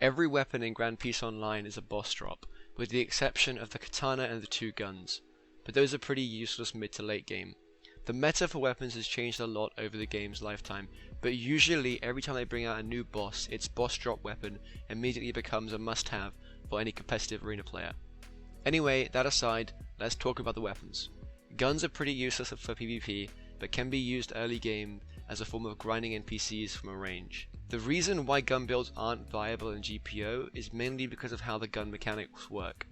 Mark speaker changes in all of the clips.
Speaker 1: Every weapon in Grand Peace Online is a boss drop, with the exception of the katana and the 2 guns, but those are pretty useless mid to late game. The meta for weapons has changed a lot over the game's lifetime, but usually every time they bring out a new boss, its boss drop weapon immediately becomes a must-have for any competitive arena player. Anyway, that aside, let's talk about the weapons. Guns are pretty useless for PvP, but can be used early game as a form of grinding NPCs from a range. The reason why gun builds aren't viable in GPO is mainly because of how the gun mechanics work.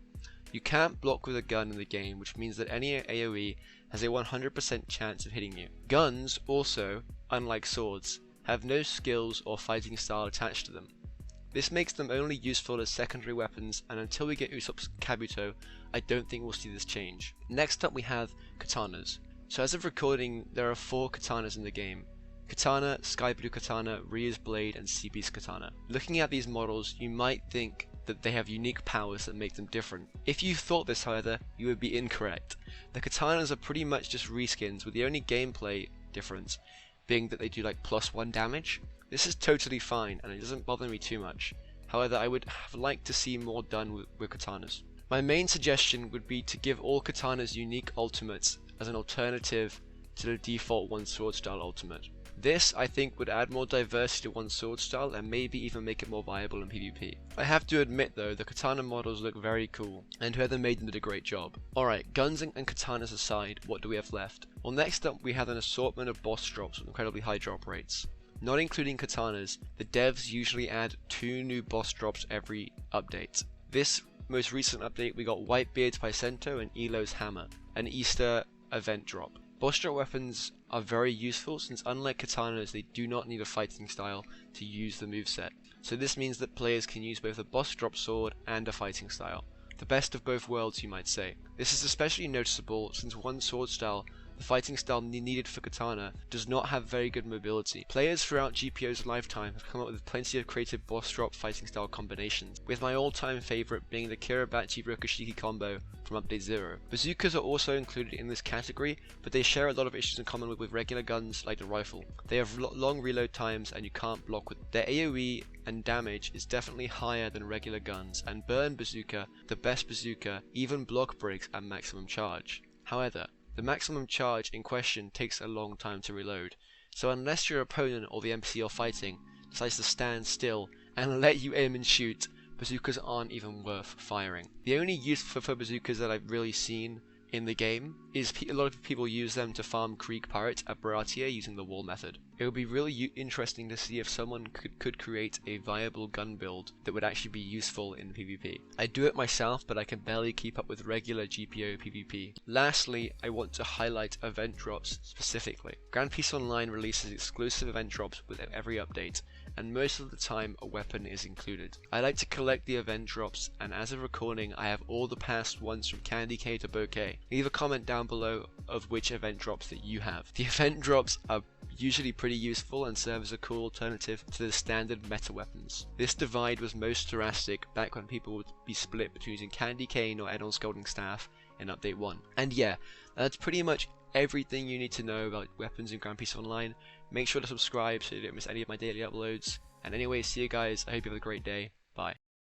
Speaker 1: You can't block with a gun in the game, which means that any AoE has a 100% chance of hitting you. Guns also, unlike swords, have no skills or fighting style attached to them. This makes them only useful as secondary weapons, and until we get Usopp's Kabuto, I don't think we'll see this change. Next up we have Katanas. So as of recording, there are 4 Katanas in the game. Katana, Sky Blue Katana, Rya's Blade, and Sea Beast Katana. Looking at these models, you might think that they have unique powers that make them different. If you thought this, however, you would be incorrect. The Katanas are pretty much just reskins, with the only gameplay difference being that they do like +1 damage. This is totally fine, and it doesn't bother me too much. However, I would have liked to see more done with Katanas. My main suggestion would be to give all Katanas unique ultimates as an alternative to the default one sword style ultimate. This, I think, would add more diversity to one sword style and maybe even make it more viable in PvP. I have to admit though, the katana models look very cool, and whoever made them did a great job. Alright, guns and katanas aside, what do we have left? Well, next up we have an assortment of boss drops with incredibly high drop rates. Not including katanas, the devs usually add 2 new boss drops every update. This most recent update we got Whitebeard's Picento and Elo's Hammer, an Easter event drop. Boss drop weapons are very useful since unlike katanas they do not need a fighting style to use the moveset. So this means that players can use both a boss drop sword and a fighting style. The best of both worlds, you might say. This is especially noticeable since one sword style, the fighting style needed for katana, does not have very good mobility. Players throughout GPO's lifetime have come up with plenty of creative boss drop fighting style combinations, with my all-time favourite being the Kiribachi Rokushiki combo from Update 0. Bazookas are also included in this category, but they share a lot of issues in common with regular guns like the rifle. They have long reload times and you can't block with their AoE and damage is definitely higher than regular guns, and Burn Bazooka, the best bazooka, even block breaks at maximum charge. However, the maximum charge in question takes a long time to reload, so unless your opponent or the NPC you're fighting decides to stand still and let you aim and shoot, bazookas aren't even worth firing. The only use for bazookas that I've really seen in the game is a lot of people use them to farm Krieg pirates at Baratia using the wall method. It would be really interesting to see if someone could create a viable gun build that would actually be useful in PvP. I do it myself, but I can barely keep up with regular GPO PvP. Lastly, I want to highlight event drops specifically. Grand Peace Online releases exclusive event drops with every update, and most of the time a weapon is included. I like to collect the event drops, and as of recording I have all the past ones from Candy K to Bouquet. Leave a comment down below of which event drops that you have. The event drops are usually pretty useful and serve as a cool alternative to the standard meta weapons. This divide was most drastic back when people would be split between using Candy Cane or Edon's Golden Staff in Update 1. And yeah, that's pretty much everything you need to know about weapons in Grand Peace Online. Make sure to subscribe so you don't miss any of my daily uploads. And anyway, see you guys. I hope you have a great day. Bye.